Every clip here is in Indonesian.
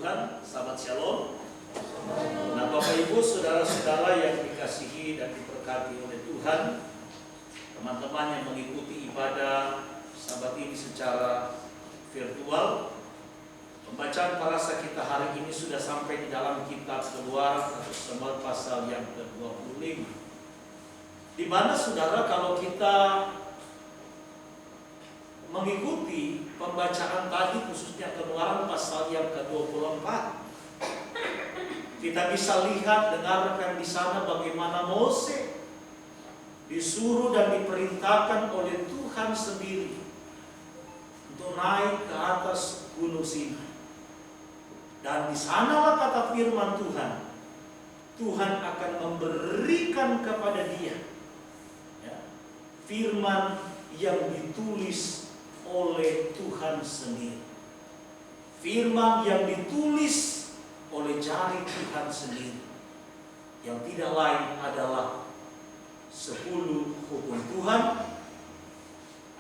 Tuhan, sahabat Shalom. Nah, Bapak Ibu, saudara-saudara yang dikasihi dan diberkati oleh Tuhan, teman-teman yang mengikuti ibadah sahabat ini secara virtual, pembacaan parasa kita hari ini sudah sampai di dalam kitab Keluaran atau Samuel pasal yang ke-25. Di mana saudara, kalau kita mengikuti pembacaan tadi, khususnya Keluaran pasal yang ke-24, kita bisa lihat, dengarkan di sana bagaimana Mose disuruh dan diperintahkan oleh Tuhan sendiri untuk naik ke atas Gunung Sinai. Dan di sanalah kata firman Tuhan, Tuhan akan memberikan kepada dia firman yang ditulis oleh Tuhan sendiri. Firman yang ditulis oleh jari Tuhan sendiri, yang tidak lain adalah 10 hukum Tuhan,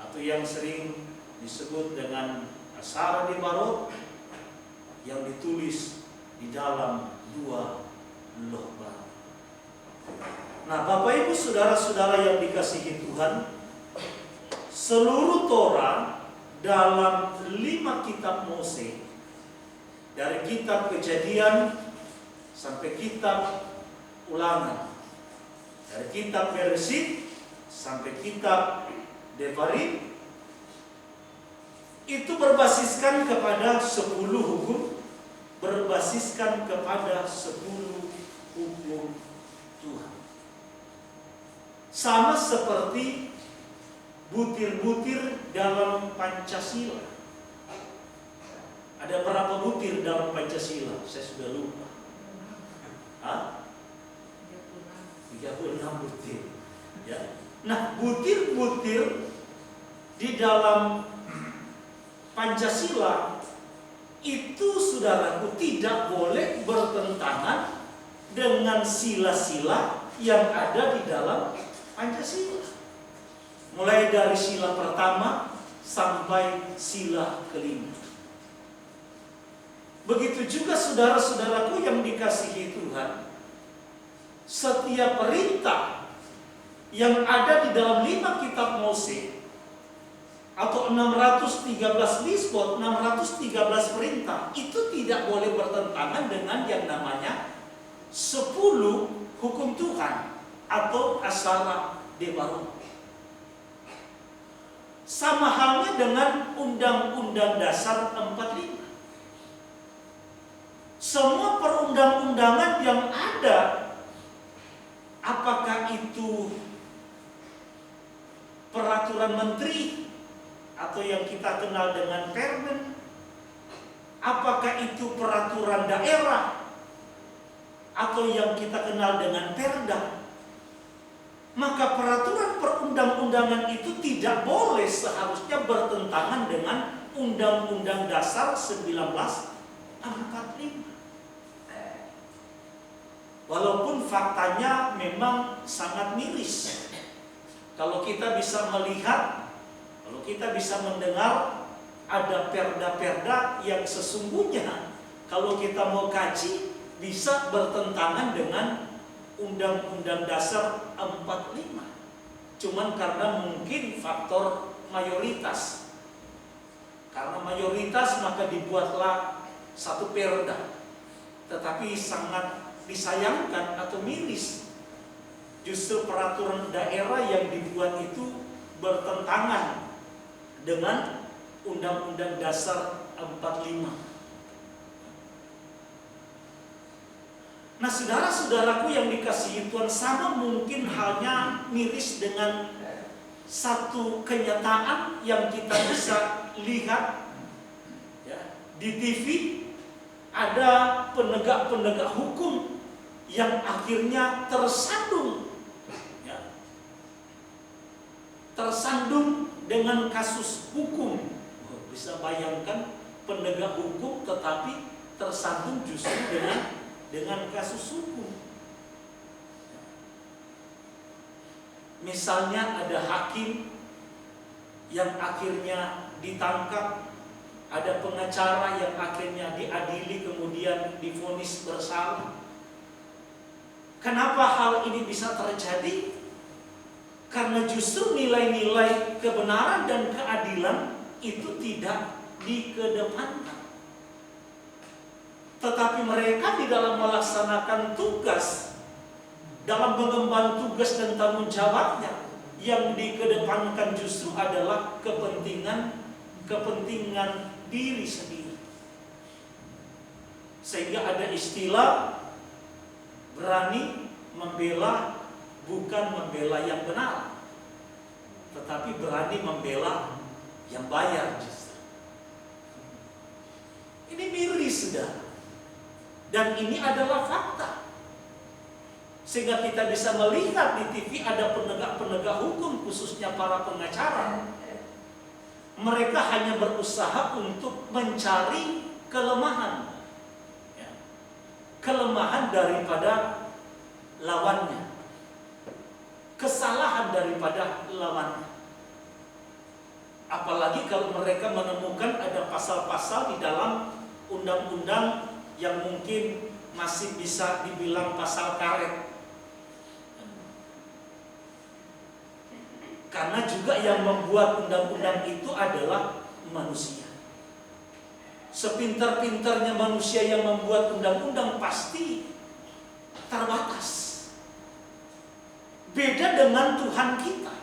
atau yang sering disebut dengan Asara Debarot, yang ditulis di dalam 2 loh Barat. Nah, Bapak Ibu saudara-saudara yang dikasihi Tuhan, seluruh Torah dalam 5 kitab Mose, dari kitab Kejadian sampai kitab Ulangan, dari kitab Bereshit sampai kitab Devarim, itu berbasiskan kepada 10 hukum, berbasiskan kepada 10 hukum Tuhan. Sama seperti butir-butir dalam Pancasila. Ada berapa butir dalam Pancasila? Saya sudah lupa. 36 butir. Ya. Nah, butir-butir di dalam Pancasila itu, saudaraku, tidak boleh bertentangan dengan sila-sila yang ada di dalam Pancasila. Mulai dari sila pertama sampai sila kelima. Begitu juga saudara-saudaraku yang dikasihi Tuhan, setiap perintah yang ada di dalam 5 kitab Mose, atau 613 mitzvot, 613 perintah, itu tidak boleh bertentangan dengan yang namanya 10 hukum Tuhan atau Asara Debarot. Sama halnya dengan Undang-Undang Dasar 45. Semua perundang-undangan yang ada, apakah itu peraturan menteri atau yang kita kenal dengan Permen, apakah itu peraturan daerah atau yang kita kenal dengan Perda, maka peraturan perundang-undangan itu tidak boleh seharusnya bertentangan dengan Undang-Undang Dasar 1945. Walaupun faktanya memang sangat miris. Kalau kita bisa melihat, kalau kita bisa mendengar, ada perda-perda yang sesungguhnya kalau kita mau kaji bisa bertentangan dengan Undang-Undang Dasar 45. Cuman karena mungkin faktor mayoritas. Karena mayoritas maka dibuatlah satu perda. Tetapi sangat disayangkan atau miris, justru peraturan daerah yang dibuat itu bertentangan dengan Undang-Undang Dasar 45. Nah, saudara-saudaraku yang dikasihi Tuhan, sama mungkin halnya miris dengan satu kenyataan yang kita bisa lihat ya, di TV. Ada penegak-penegak hukum yang akhirnya tersandung ya, tersandung dengan kasus hukum. Bisa bayangkan penegak hukum tetapi tersandung justru dengan kasus hukum. Misalnya ada hakim yang akhirnya ditangkap, ada pengacara yang akhirnya diadili kemudian kemudian divonis bersalah. Kenapa hal ini bisa terjadi? Karena justru nilai-nilai kebenaran dan keadilan itu tidak dikedepankan. Tetapi mereka di dalam melaksanakan tugas, dalam mengemban tugas dan tanggung jawabnya, yang dikedepankan justru adalah kepentingan diri sendiri. Sehingga ada istilah berani membela, bukan membela yang benar, tetapi berani membela yang bayar justru. Ini miris, saudara. Dan ini adalah fakta. Sehingga kita bisa melihat di TV ada penegak-penegak hukum, khususnya para pengacara. Mereka hanya berusaha untuk mencari kelemahan. Ya. Kelemahan daripada lawannya. Kesalahan daripada lawannya. Apalagi kalau mereka menemukan ada pasal-pasal di dalam undang-undang yang mungkin masih bisa dibilang pasal karet. Karena juga yang membuat undang-undang itu adalah manusia. Sepintar-pintarnya manusia yang membuat undang-undang pasti terbatas. Beda dengan Tuhan kita.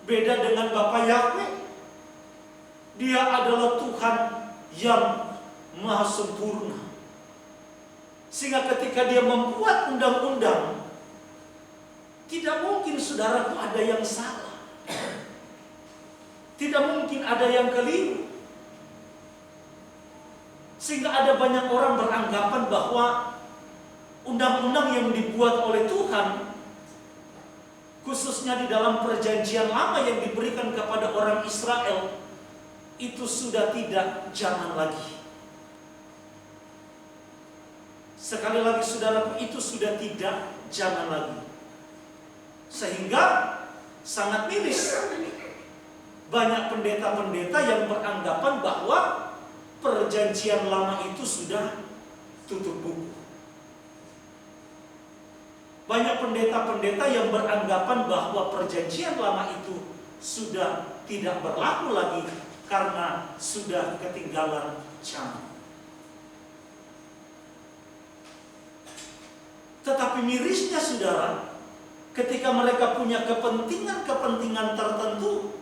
Beda dengan Bapa Yahweh. Dia adalah Tuhan yang maha sempurna. Sehingga ketika dia membuat undang-undang, tidak mungkin saudaraku ada yang salah. Tidak mungkin ada yang keliru. Sehingga ada banyak orang beranggapan bahwa undang-undang yang dibuat oleh Tuhan, khususnya di dalam perjanjian lama yang diberikan kepada orang Israel, itu sudah tidak zaman lagi. Sekali lagi saudaraku, itu sudah tidak zaman lagi. Sehingga sangat miris. Banyak pendeta-pendeta yang beranggapan bahwa perjanjian lama itu sudah tutup buku. Banyak pendeta-pendeta yang beranggapan bahwa perjanjian lama itu sudah tidak berlaku lagi karena sudah ketinggalan zaman. Tetapi mirisnya saudara, ketika mereka punya kepentingan-kepentingan tertentu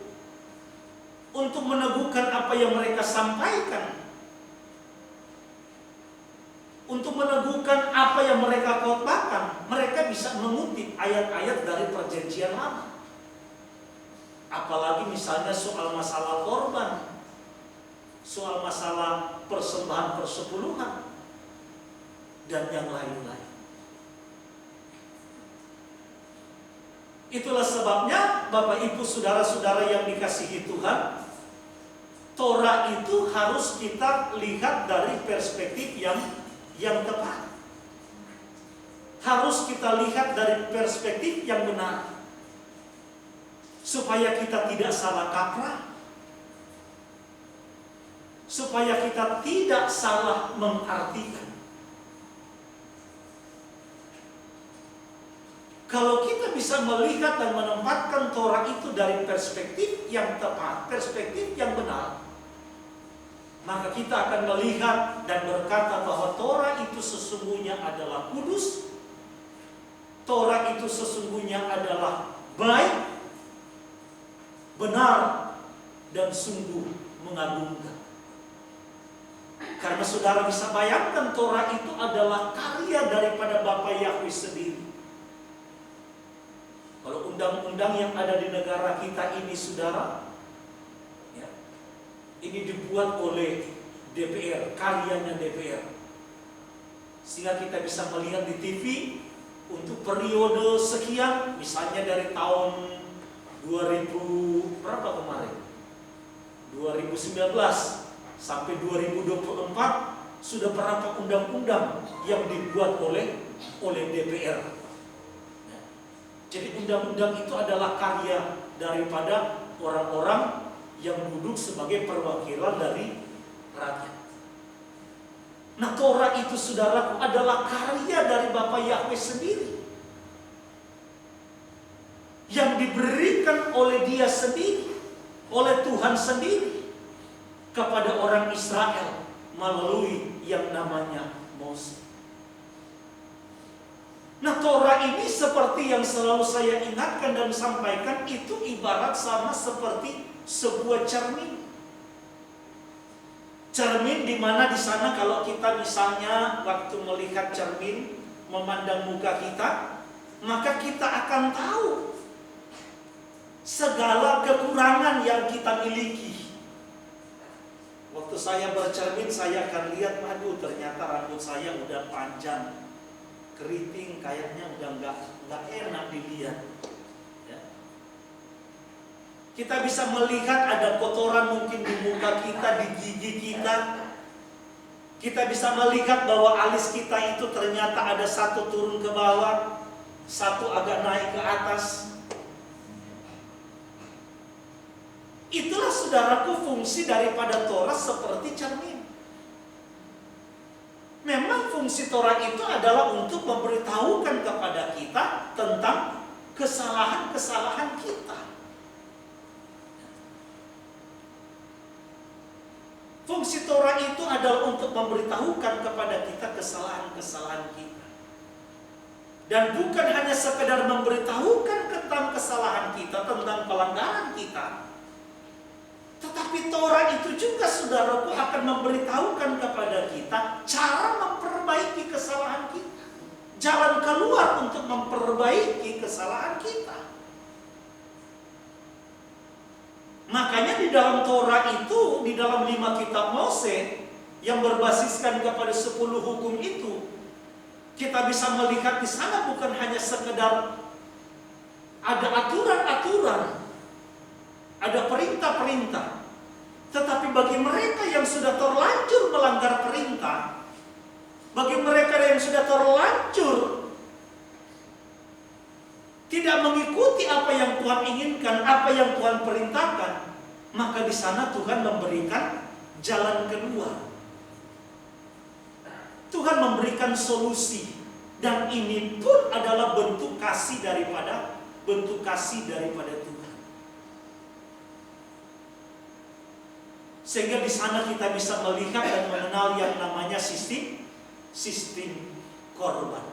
untuk meneguhkan apa yang mereka sampaikan, untuk meneguhkan apa yang mereka khotbahkan, mereka bisa mengutip ayat-ayat dari perjanjian lama. Apalagi misalnya soal masalah korban, soal masalah persembahan persepuluhan, dan yang lain-lain. Itulah sebabnya Bapak Ibu saudara-saudara yang dikasihi Tuhan, Torah itu harus kita lihat dari perspektif yang tepat. Harus kita lihat dari perspektif yang benar, supaya kita tidak salah kaprah, supaya kita tidak salah mengartikan. Kalau kita bisa melihat dan menempatkan Torah itu dari perspektif yang tepat, perspektif yang benar, maka kita akan melihat dan berkata bahwa Torah itu sesungguhnya adalah kudus. Torah itu sesungguhnya adalah baik, benar, dan sungguh mengagumkan. Karena saudara bisa bayangkan Torah itu adalah karya daripada Bapa Yahweh sendiri. Kalau undang-undang yang ada di negara kita ini saudara, ya, ini dibuat oleh DPR, karyanya DPR. Sehingga kita bisa melihat di TV untuk periode sekian, misalnya dari tahun 2000 berapa kemarin? 2019 sampai 2024 sudah berapa undang-undang yang dibuat oleh DPR. Jadi undang-undang itu adalah karya daripada orang-orang yang duduk sebagai perwakilan dari rakyat. Nah, Torah itu saudaraku adalah karya dari Bapa Yahweh sendiri, yang diberikan oleh Dia sendiri, oleh Tuhan sendiri kepada orang Israel melalui yang namanya Moses. Nah, Torah ini seperti yang selalu saya ingatkan dan sampaikan, itu ibarat sama seperti sebuah cermin. Cermin di mana di sana kalau kita misalnya waktu melihat cermin, memandang muka kita, maka kita akan tahu segala kekurangan yang kita miliki. Waktu saya bercermin, saya akan lihat, aduh ternyata rambut saya udah panjang, keriting, kayaknya udah nggak enak dilihat. Kita bisa melihat ada kotoran mungkin di muka kita, di gigi kita. Kita bisa melihat bahwa alis kita itu ternyata ada satu turun ke bawah, satu agak naik ke atas. Itulah saudaraku fungsi daripada Torah seperti cermin. Memang fungsi Torah itu adalah untuk memberitahukan kepada kita tentang kesalahan-kesalahan kita. Fungsi Torah itu adalah untuk memberitahukan kepada kita kesalahan-kesalahan kita. Dan bukan hanya sekedar memberitahukan tentang kesalahan kita, tentang pelanggaran kita, tetapi Torah itu juga saudaraku akan memberitahukan kepada kita cara memperbaiki kesalahan kita, jalan keluar untuk memperbaiki kesalahan kita. Makanya di dalam Torah itu, di dalam 5 kitab Mose yang berbasiskan kepada 10 hukum itu, kita bisa melihat di sana bukan hanya sekedar ada aturan-aturan, ada perintah-perintah, tetapi bagi mereka yang sudah terlanjur melanggar perintah, bagi mereka yang sudah terlanjur tidak mengikuti apa yang Tuhan inginkan, apa yang Tuhan perintahkan, maka di sana Tuhan memberikan jalan kedua. Tuhan memberikan solusi, dan ini pun adalah bentuk kasih daripada Tuhan. Sehingga di sana kita bisa melihat dan mengenal yang namanya sistem korban.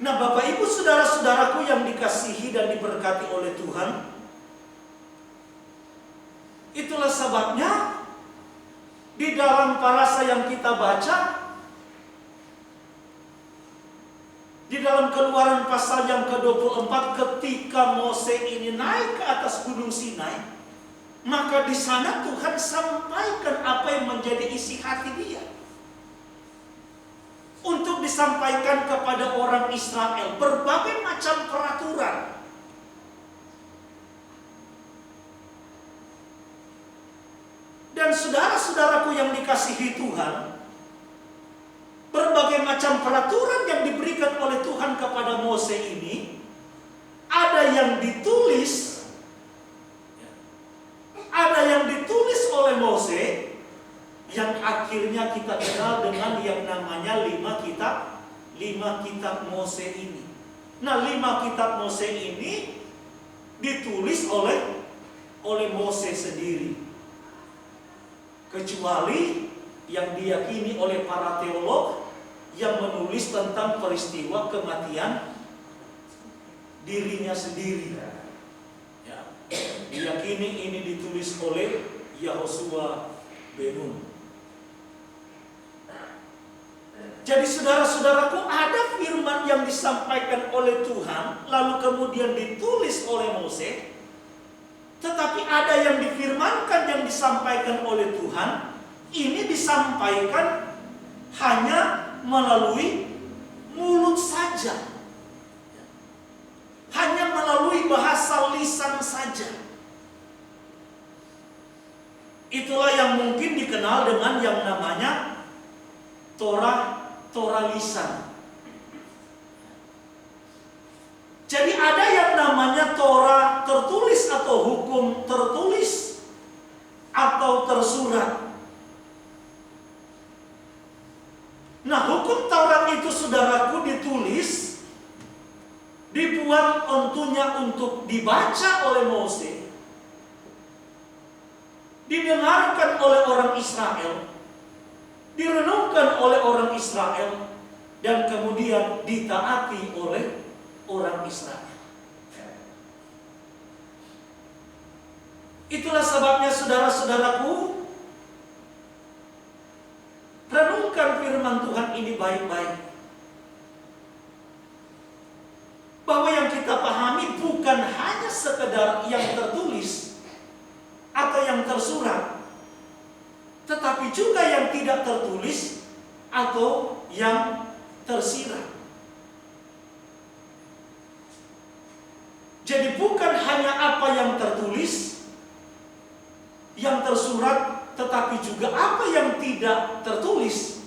Nah, Bapak Ibu saudara-saudaraku yang dikasihi dan diberkati oleh Tuhan, itulah sebabnya di dalam parasa yang kita baca, di dalam Keluaran pasal yang ke-24, ketika Mose ini naik ke atas gunung Sinai, maka di sana Tuhan sampaikan apa yang menjadi isi hati Dia untuk disampaikan kepada orang Israel, berbagai macam peraturan. Dan saudara-saudaraku yang dikasihi Tuhan, berbagai macam peraturan yang diberikan oleh Tuhan kepada Mose ini, ada yang ditulis, oleh Mose, yang akhirnya kita kenal dengan yang namanya 5 kitab Mose ini. Nah, 5 kitab Mose ini ditulis oleh Mose sendiri. Kecuali yang diyakini oleh para teolog yang menulis tentang peristiwa kematian dirinya sendiri. Ya, diyakini ini ditulis oleh Yahosua bin Nun. Jadi saudara-saudaraku, ada firman yang disampaikan oleh Tuhan, lalu kemudian ditulis oleh Mose. Tetapi ada yang difirmankan, yang disampaikan oleh Tuhan, ini disampaikan hanya melalui mulut saja, hanya melalui bahasa lisan saja. Itulah yang mungkin dikenal dengan yang namanya Torah lisan. Jadi ada yang namanya Torah tertulis atau hukum tertulis atau tersurat. Nah, hukum Taurat itu saudaraku ditulis, dibuat untuknya untuk dibaca oleh Mose, didengarkan oleh orang Israel, direnungkan oleh orang Israel, dan kemudian ditaati oleh orang Israel. Itulah sebabnya saudara-saudaraku, renungkan firman Tuhan ini baik-baik. Bahwa yang kita pahami bukan hanya sekedar yang tertulis atau yang tersurat, tetapi juga yang tidak tertulis atau yang tersirat. Jadi bukan hanya apa yang tertulis, yang tersurat, tetapi juga apa yang tidak tertulis,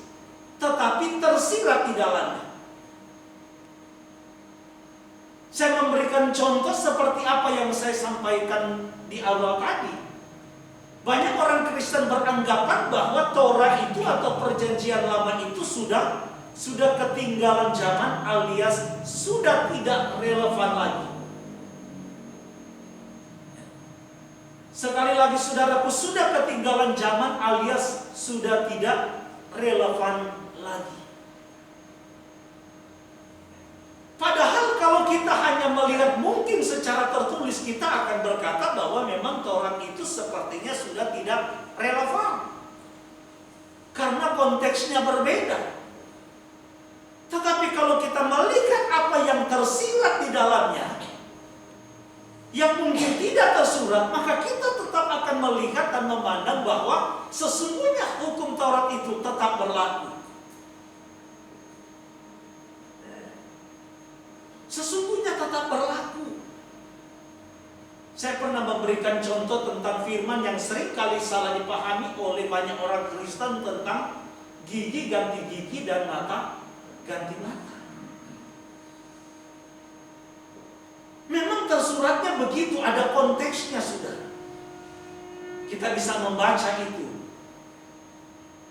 tetapi tersirat di dalamnya. Saya memberikan contoh seperti apa yang saya sampaikan di awal tadi. Banyak orang Kristen beranggapan bahwa Torah itu atau perjanjian lama itu sudah ketinggalan zaman, alias sudah tidak relevan lagi. Sekali lagi saudaraku, sudah ketinggalan zaman alias sudah tidak relevan lagi. Padahal kalau kita hanya melihat mungkin secara tertulis, kita akan berkata bahwa memang Taurat itu sepertinya sudah tidak relevan. Karena konteksnya berbeda. Tetapi kalau kita melihat apa yang tersirat di dalamnya, yang mungkin tidak tersurat, maka kita tetap akan melihat dan memandang bahwa sesungguhnya hukum Taurat itu tetap berlaku. Sesungguhnya tetap berlaku. Saya pernah memberikan contoh tentang firman yang sering kali salah dipahami oleh banyak orang Kristen tentang gigi ganti gigi dan mata ganti mata. Memang tersuratnya begitu, ada konteksnya sudah. Kita bisa membaca itu.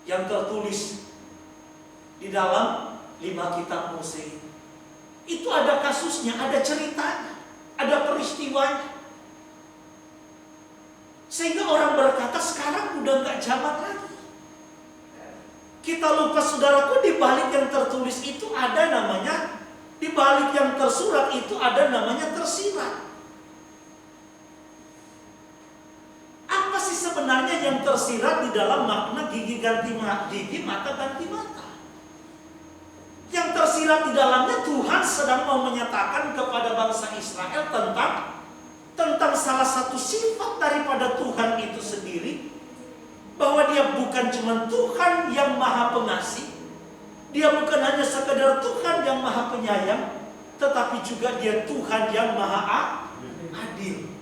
Yang tertulis di dalam 5 kitab Mose. Itu ada kasusnya, ada ceritanya, ada peristiwanya. Sehingga orang berkata sekarang udah gak zaman lagi. Kita lupa saudaraku, di balik yang tertulis itu ada namanya, di balik yang tersurat itu ada namanya tersirat. Apa sih sebenarnya yang tersirat di dalam makna gigi ganti gigi, mata ganti mata? Yang tersirat di dalamnya Tuhan sedang mau menyatakan kepada bangsa Israel tentang salah satu sifat daripada Tuhan itu sendiri, bahwa Dia bukan cuma Tuhan yang Maha Pengasih, Dia bukan hanya sekedar Tuhan yang Maha Penyayang, tetapi juga Dia Tuhan yang Maha Adil.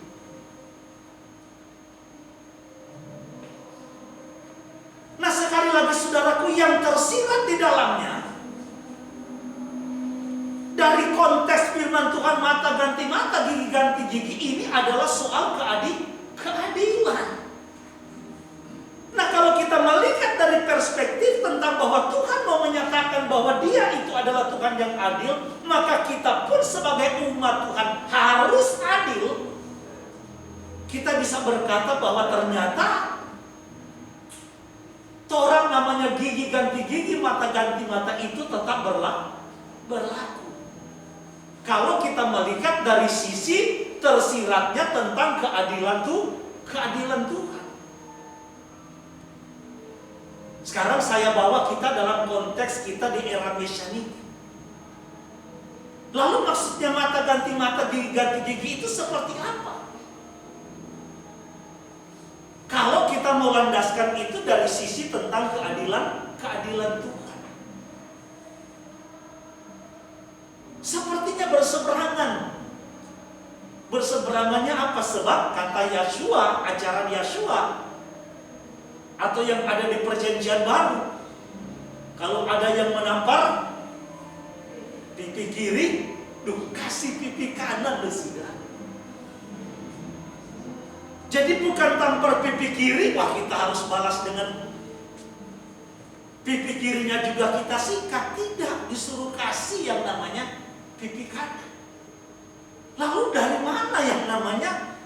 Nah, sekali lagi saudaraku, yang tersirat di dalamnya dari konteks firman Tuhan mata ganti mata, gigi ganti gigi, ini adalah soal keadilan. Nah, kalau kita melihat dari perspektif tentang bahwa Tuhan mau menyatakan bahwa Dia itu adalah Tuhan yang adil, maka kita pun sebagai umat Tuhan harus adil. Kita bisa berkata bahwa ternyata Torah namanya gigi ganti gigi, mata ganti mata itu tetap berlaku. Kalau kita melihat dari sisi tersiratnya tentang keadilan Tuhan. Sekarang saya bawa kita dalam konteks kita di era Mesianik. Lalu maksudnya mata ganti mata, gigi ganti gigi itu seperti apa? Kalau kita melandaskan itu dari sisi tentang keadilan Tuhan. Sepertinya berseberangan. Berseberangannya apa? Sebab kata Yeshua, ajaran Yeshua, atau yang ada di perjanjian baru, kalau ada yang menampar pipi kiri, kasih pipi kanan sudah. Jadi bukan tampar pipi kiri, wah kita harus balas dengan pipi kirinya juga kita sikat. Tidak, disuruh kasih yang namanya pipi kanan. Lalu dari mana yang namanya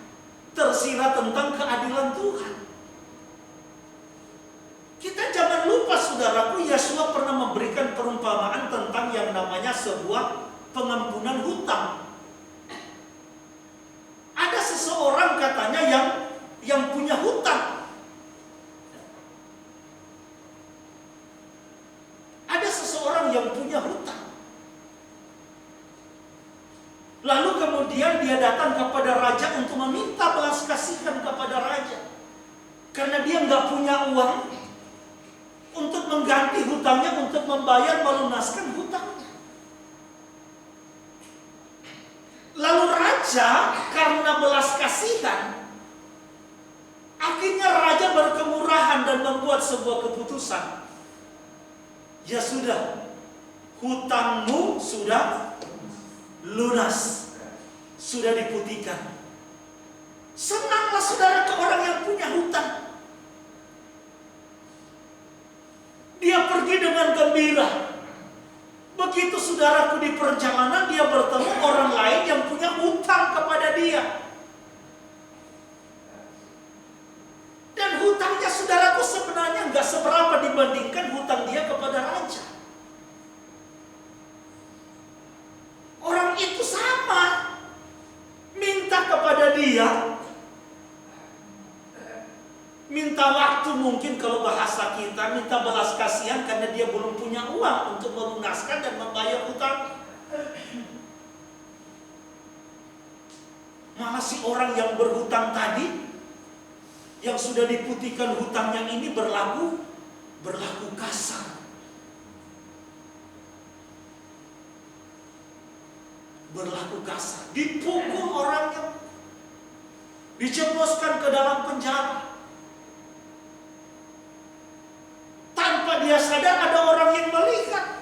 tersirat tentang keadilan Tuhan? Kita jangan lupa saudaraku, Yesua pernah memberikan perumpamaan tentang yang namanya sebuah pengampunan hutang. Ada seseorang katanya yang punya hutang. Ada seseorang yang punya hutang. Lalu kemudian dia datang kepada raja untuk meminta belas kasihan kepada raja. Karena dia nggak punya uang untuk mengganti hutangnya, untuk membayar melunaskan hutangnya. Lalu raja karena belas kasihan, akhirnya raja berkemurahan dan membuat sebuah keputusan. Ya sudah, hutangmu sudah lunas, sudah diputihkan. Senanglah saudara ke orang yang punya hutang. Dia pergi dengan gembira. Begitu saudaraku di perjalanan dia bertemu orang lain yang punya hutang kepada dia. Dan hutangnya saudaraku sebenarnya nggak seberapa dibandingkan hutang dia kepada raja. Orang itu sama, minta kepada dia, minta waktu, mungkin kalau bahasa kita minta belas kasihan karena dia belum punya uang untuk melunaskan dan membayar hutang. Malah si orang yang berhutang tadi, yang sudah diputihkan hutangnya ini berlaku kasar. Berlaku kasar, dipukul orangnya, dijebloskan ke dalam penjara. Tanpa dia sadar ada orang yang melihat.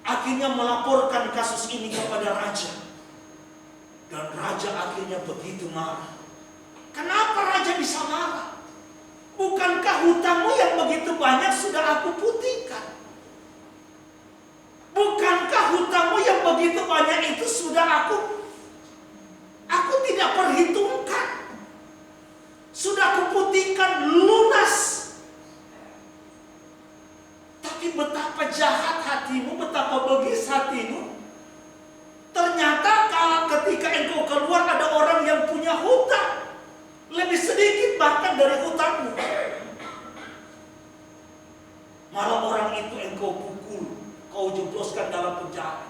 Akhirnya melaporkan kasus ini kepada raja. Dan raja akhirnya begitu marah. Kenapa raja bisa marah? Bukankah hutangmu yang begitu banyak sudah aku putihkan? Bukankah hutangmu yang begitu banyak itu sudah aku tidak perhitungkan? Sudah aku putihkan lunas. Tapi betapa jahat hatimu, betapa begis hatimu. Ternyata kalau ketika engkau keluar ada orang yang punya hutang lebih sedikit bahkan dari hutangmu. Malah orang itu engkau pukul, kau jebloskan dalam penjara.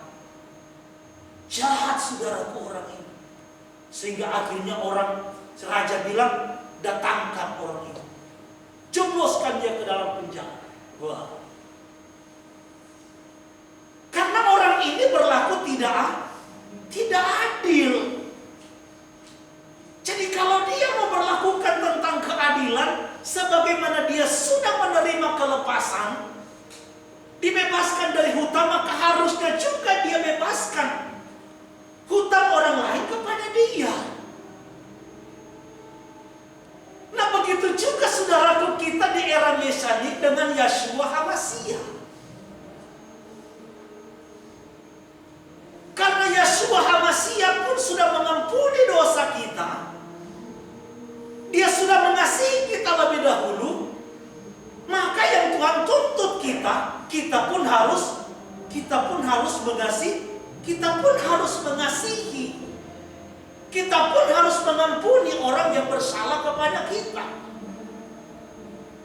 Jahat saudaraku orang ini. Sehingga akhirnya raja bilang, datangkan orang itu. Jebloskan dia ke dalam penjara. Wah. Karena orang ini berlaku tidak adil. Jadi kalau dia mau berlakukan tentang keadilan, sebagaimana dia sudah menerima kelepasan, dibebaskan dari hutang, maka harusnya juga dia bebaskan hutang orang lain kepada dia. Nah begitu juga saudaraku kita di era Mesianik dengan Yeshua HaMasiah. Karena Yeshua HaMasiah pun sudah mengampuni dosa kita. Dia sudah mengasihi kita lebih dahulu. Maka yang Tuhan tuntut kita pun harus mengasihi. Kita pun harus mengasihi. Kita pun harus mengampuni orang yang bersalah kepada kita.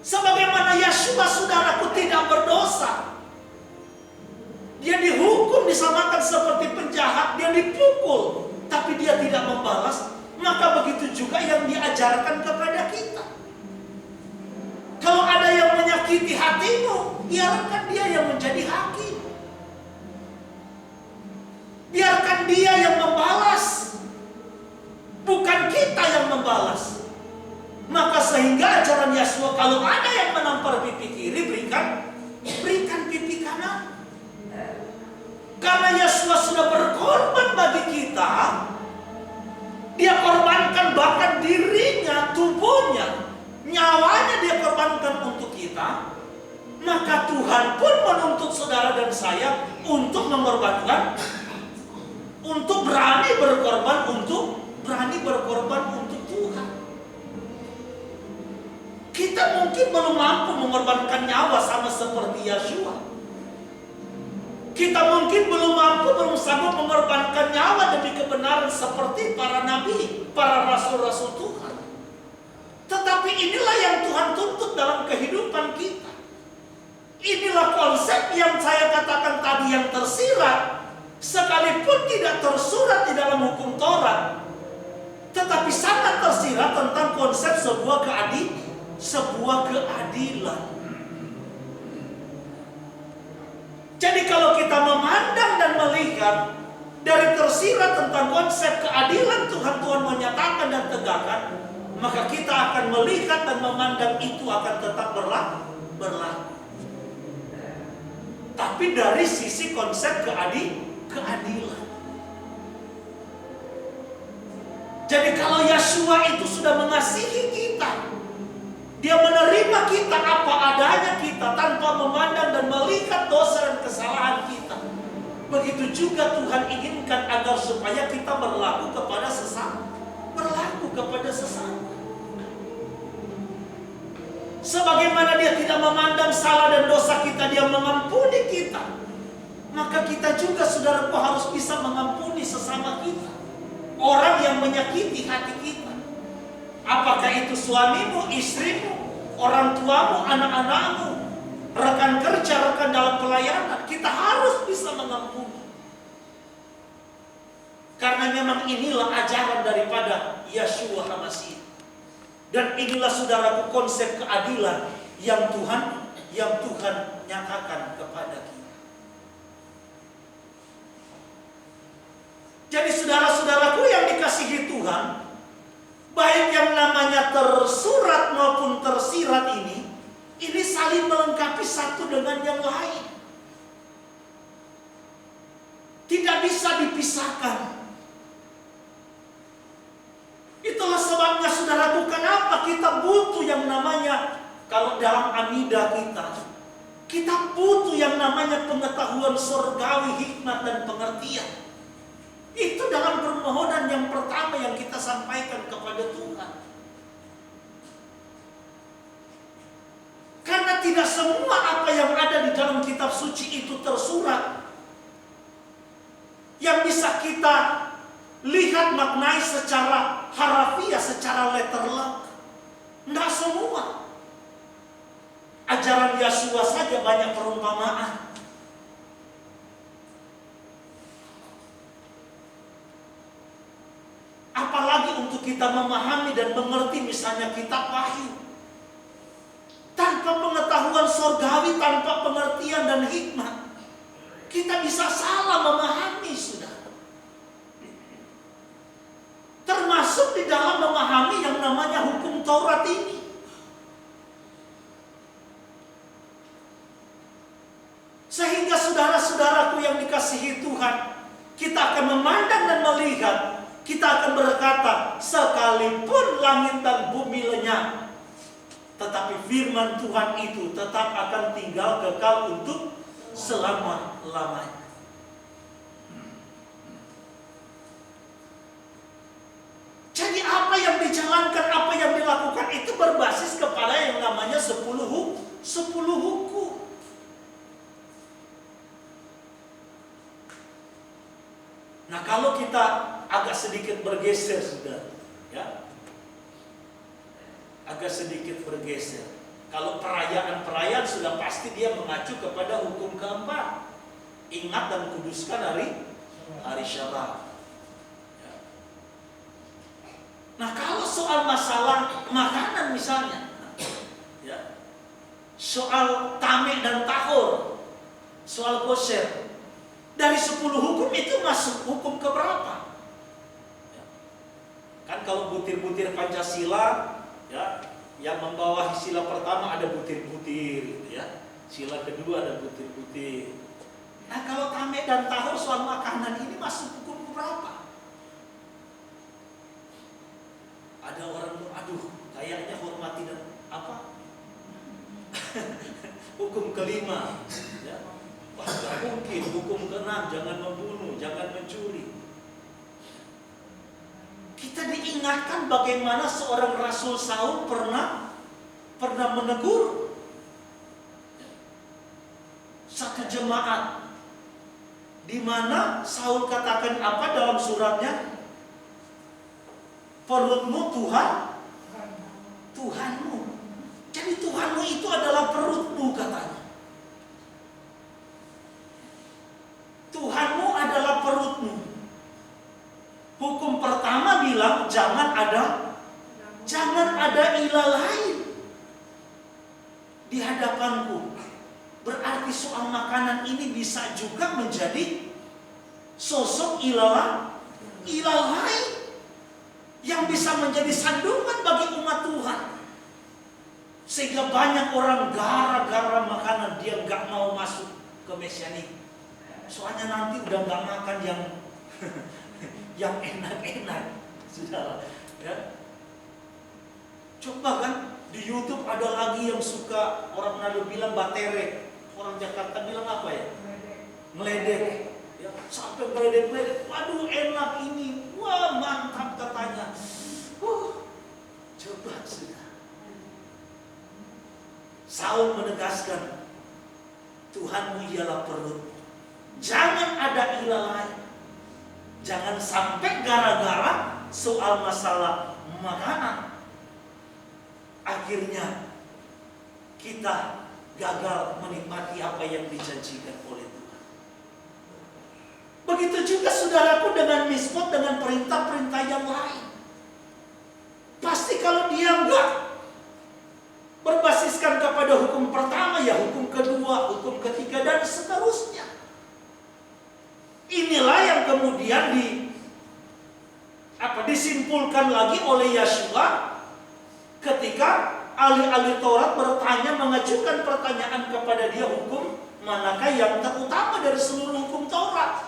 Sebagaimana Yeshua saudaraku tidak berdosa. Dia dihukum, disamakan seperti penjahat, dia dipukul, tapi dia tidak membalas. Maka begitu juga yang diajarkan kepada kita. Kalau ada yang menyakiti hatimu, biarkan dia yang menjadi hakim. Biarkan dia yang membalas, bukan kita yang membalas. Maka sehingga ajaran Yeshua, kalau ada yang menampar pipi kiri, berikan pipi kanan. Karena Yeshua sudah berkorban bagi kita. Dia korbankan bahkan dirinya, tubuhnya, nyawanya dia korbankan untuk kita. maka Tuhan pun menuntut saudara dan saya untuk mengorbankan, untuk berani berkorban untuk Tuhan. Kita mungkin belum mampu mengorbankan nyawa sama seperti Yeshua. Kita mungkin belum sanggup mengorbankan nyawa demi kebenaran seperti para nabi, para rasul-rasul Tuhan. Tetapi inilah yang Tuhan tuntut dalam kehidupan kita. Inilah konsep yang saya katakan tadi yang tersirat, sekalipun tidak tersurat di dalam hukum Taurat, tetapi sangat tersirat tentang konsep sebuah keadilan. Jadi kalau kita memandang dan melihat dari tersirat tentang konsep keadilan Tuhan menyatakan dan tegakkan, maka kita akan melihat dan memandang itu akan tetap berlaku. Tapi dari sisi konsep keadilan. Jadi kalau Yeshua itu sudah mengasihi kita, Dia menerima kita apa adanya kita tanpa memandang dan melihat dosa dan kesalahan kita. Begitu juga Tuhan inginkan agar supaya kita berlaku kepada sesama. Sebagaimana Dia tidak memandang salah dan dosa kita, Dia mengampuni kita. Maka kita juga, saudaraku, harus bisa mengampuni sesama kita. Orang yang menyakiti hati kita. Apakah itu suamimu, istrimu, orang tuamu, anak-anakmu, rekan kerja, rekan dalam pelayanan. Kita harus bisa mengampuni. Karena memang inilah ajaran daripada Yeshua HaMashiach. Dan inilah, saudaraku, konsep keadilan yang Tuhan nyatakan kepada kita. Jadi saudara-saudaraku yang dikasihi Tuhan, baik yang namanya tersurat maupun tersirat ini saling melengkapi satu dengan yang lain. Tidak bisa dipisahkan. Itulah sebabnya, saudaraku, kenapa kita butuh yang namanya, kalau dalam amidah kita butuh yang namanya pengetahuan surgawi, hikmat dan pengertian. Itu dalam permohonan yang pertama yang kita sampaikan kepada Tuhan. Karena tidak semua apa yang ada di dalam kitab suci itu tersurat, yang bisa kita lihat maknai secara harafiah, secara letterlock. Tidak semua. Ajaran Yeshua saja banyak perumpamaan. Apalagi untuk kita memahami dan mengerti misalnya kitab Wahyu. Tanpa pengetahuan surgawi, tanpa pengertian dan hikmat, kita bisa salah memahami, saudara. Termasuk di dalam memahami yang namanya hukum Taurat ini. Sehingga saudara-saudaraku yang dikasihi Tuhan, kita akan memandang dan melihat, kita akan berkata, sekalipun langit dan bumi lenyap, tetapi firman Tuhan itu tetap akan tinggal kekal untuk selama-lamanya. Jadi apa yang dijalankan, apa yang dilakukan itu berbasis kepada yang namanya 10 hukum. Nah, kalau kita agak sedikit bergeser, sudah, ya, agak sedikit bergeser. Kalau perayaan sudah pasti dia mengacu kepada hukum keempat. Ingat dan kuduskan hari Syabat. Ya. Nah, kalau soal masalah makanan misalnya, ya, soal tameh dan tahor, soal kosher, dari 10 hukum itu masuk hukum keberapa? Ya. Kan kalau butir-butir Pancasila, ya, yang membawahi sila pertama ada butir-butir, gitu ya. Sila kedua ada butir-butir. Nah, kalau tameh dan tahor soal makanan ini masuk hukum berapa? Ada orang, aduh, kayaknya hormati dan apa? Hukum kelima, ya. Tidak mungkin. Hukum keenam, jangan membunuh, jangan mencuri. Kita diingatkan bagaimana seorang Rasul Saul pernah menegur satu jemaat, di mana Saul katakan apa dalam suratnya? Perutmu Tuhanmu. Jadi Tuhanmu itu adalah perutmu, katanya. Tuhanmu adalah perutmu. Hukum pertama bilang jangan ada ilah lain di hadapanku. Berarti soal makanan ini bisa juga menjadi sosok ilah lain yang bisa menjadi sandungan bagi umat Tuhan. Sehingga banyak orang gara-gara makanan dia nggak mau masuk ke Mesianik. Soalnya nanti udah nggak makan yang enak-enak, saudara. Ya. Coba kan di YouTube ada lagi yang suka, orang Manado bilang batere, orang Jakarta bilang apa ya? Meledek. Ya, sampai meledek. Waduh enak ini, wah mantap katanya. Coba sudah. Saul menegaskan, Tuhanmu ialah perutmu. Jangan ada ilah lain. Jangan sampai gara-gara soal masalah makanan akhirnya kita gagal menikmati apa yang dijanjikan oleh Tuhan. Begitu juga saudaraku dengan misbot, dengan perintah-perintah yang lain. Pasti kalau dia enggak berbasiskan kepada hukum pertama, ya hukum kedua, hukum ketiga, dan seterusnya. Inilah yang kemudian disimpulkan lagi oleh Yeshua ketika ahli-ahli Taurat bertanya, mengajukan pertanyaan kepada dia, hukum manakah yang terutama dari seluruh hukum Taurat?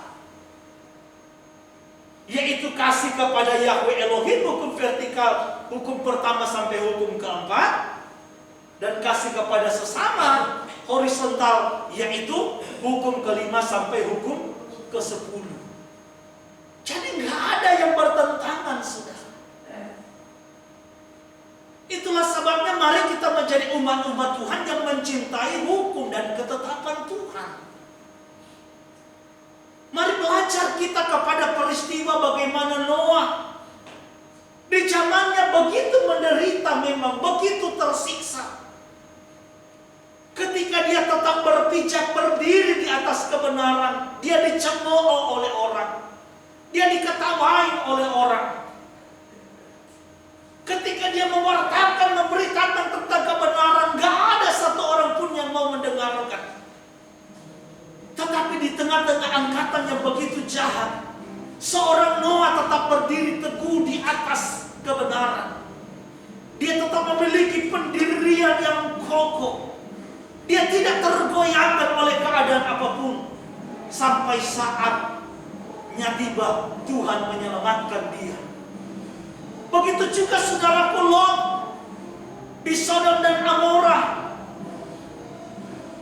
Yaitu kasih kepada Yahweh Elohim, hukum vertikal, hukum pertama sampai hukum keempat, dan kasih kepada sesama horizontal, yaitu hukum kelima sampai hukum ke-10. Jadi nggak ada yang bertentangan, saudara. Itulah sebabnya mari kita menjadi umat-umat Tuhan yang mencintai hukum dan ketetapan Tuhan. Mari belajar kita kepada peristiwa bagaimana Noah di zamannya begitu menderita, memang begitu tersiksa. Ketika dia tetap berpijak berdiri di atas kebenaran, dia dicemooh oleh orang, dia diketawain oleh orang. Ketika dia mewartakan, memberitakan tentang kebenaran, gak ada satu orang pun yang mau mendengarkan. Tetapi di tengah-tengah angkatan yang begitu jahat, seorang Noah tetap berdiri teguh di atas kebenaran. Dia tetap memiliki pendirian yang kokoh. Dia tidak tergoyahkan oleh keadaan apapun. Sampai saatnya tiba, Tuhan menyelamatkan dia. Begitu juga saudaraku Lot di Sodom dan Amora.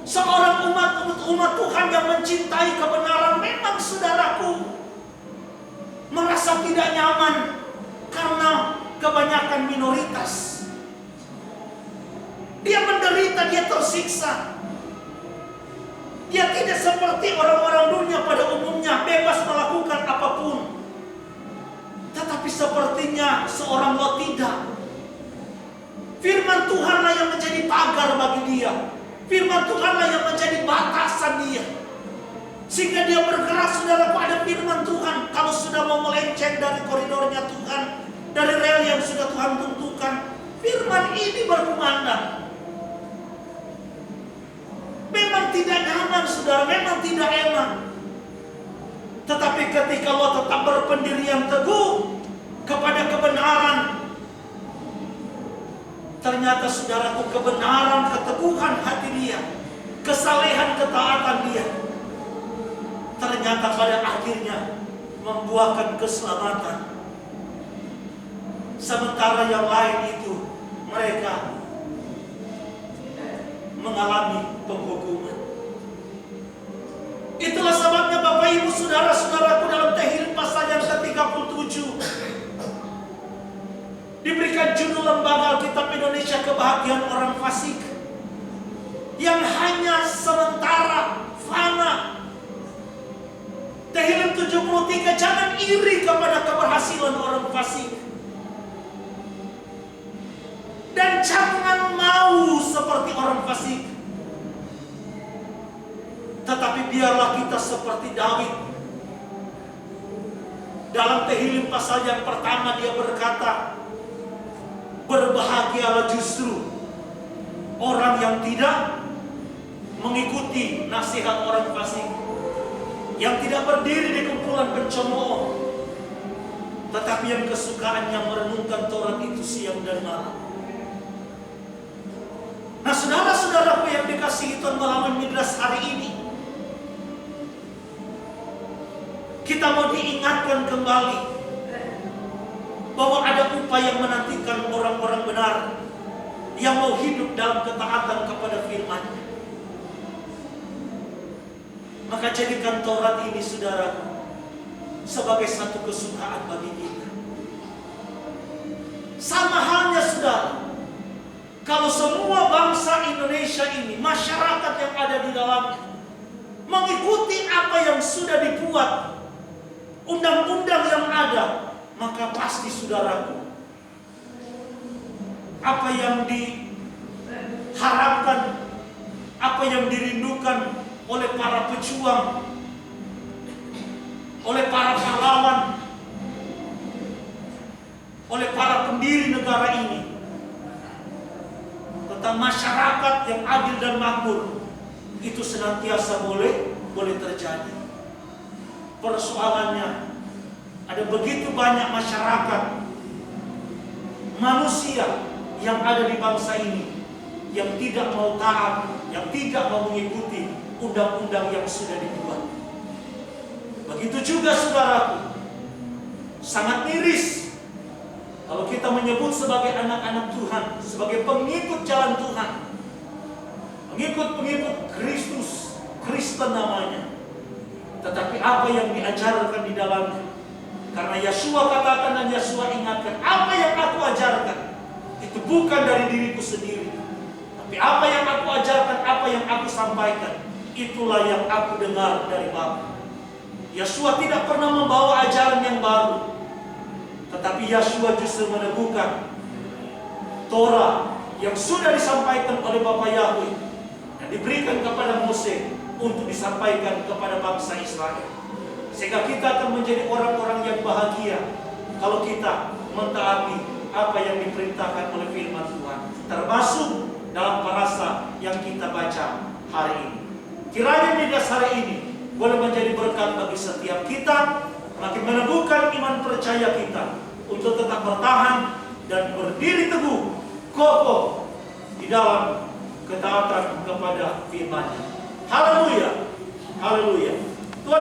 Seorang umat Tuhan yang mencintai kebenaran, memang saudaraku merasa tidak nyaman karena kebanyakan minoritas. Dia menderita, dia tersiksa. Dia tidak seperti orang-orang dunia pada umumnya, bebas melakukan apapun. Tetapi sepertinya seorang Lot tidak. Firman Tuhanlah yang menjadi pagar bagi dia. Firman Tuhanlah yang menjadi batasan dia. Sehingga dia bergerak, saudara, pada firman Tuhan. Kalau sudah mau melenceng dari koridornya Tuhan, dari rel yang sudah Tuhan tentukan, firman ini berkumandang. Memang tidak nyaman, saudara, memang tidak enak. Tetapi ketika lo tetap berpendirian teguh kepada kebenaran, ternyata saudaraku, kebenaran, keteguhan hati dia, kesalehan, ketaatan dia, ternyata pada akhirnya membuahkan keselamatan. Sementara yang lain itu mereka mengalami penghukuman. Itulah sebabnya Bapak Ibu Saudara-saudaraku, dalam Tehillim pasal yang ke-37 diberikan judul Lembaga Alkitab Indonesia, Kebahagiaan Orang Fasik, yang hanya sementara, fana. Tehillim 73, jangan iri kepada keberhasilan orang fasik. Dan jangan mau seperti orang fasik. Tetapi biarlah kita seperti Daud. Dalam Tehillim pasal yang pertama dia berkata, berbahagialah justru orang yang tidak mengikuti nasihat orang fasik, yang tidak berdiri di kumpulan pencemooh, tetapi yang kesukaannya merenungkan Taurat itu siang dan malam. Nah, saudara-saudaraku yang dikasihi Tuhan, melalui midras hari ini kita mau diingatkan kembali bahwa ada upaya yang menantikan orang-orang benar yang mau hidup dalam ketaatan kepada firman-Nya. Maka jadikan Taurat ini, saudaraku, sebagai satu kesukaan bagi kita. Sama halnya, saudara, kalau semua bangsa Indonesia ini, masyarakat yang ada di dalamnya, mengikuti apa yang sudah dibuat, undang-undang yang ada, maka pasti, saudaraku, apa yang diharapkan, apa yang dirindukan oleh para pejuang, oleh para pahlawan, oleh para pendiri negara ini, tentang masyarakat yang adil dan makmur, itu senantiasa boleh terjadi. Persoalannya, ada begitu banyak masyarakat, manusia yang ada di bangsa ini yang tidak mau taat, yang tidak mau mengikuti undang-undang yang sudah dibuat. Begitu juga, saudaraku, sangat miris kalau kita menyebut sebagai anak-anak Tuhan, sebagai pengikut jalan Tuhan, pengikut Kristus, Kristen namanya, tetapi apa yang diajarkan di dalamnya, karena Yesua katakan dan Yesua ingatkan, apa yang aku ajarkan itu bukan dari diriku sendiri, tapi apa yang aku ajarkan, apa yang aku sampaikan, itulah yang aku dengar dari Bapa. Yesua tidak pernah membawa ajaran yang baru, tetapi Yesua justru meneguhkan Torah yang sudah disampaikan oleh Bapa Yahweh dan diberikan kepada Mose untuk disampaikan kepada bangsa Israel. Sehingga kita akan menjadi orang-orang yang bahagia kalau kita mentaati apa yang diperintahkan oleh firman Tuhan, termasuk dalam parasa yang kita baca hari ini. Kiranya midras hari ini boleh menjadi berkat bagi setiap kita, makin meneguhkan iman percaya kita untuk tetap bertahan dan berdiri teguh, kokoh di dalam ketaatan kepada firman-Nya. Haleluya, haleluya.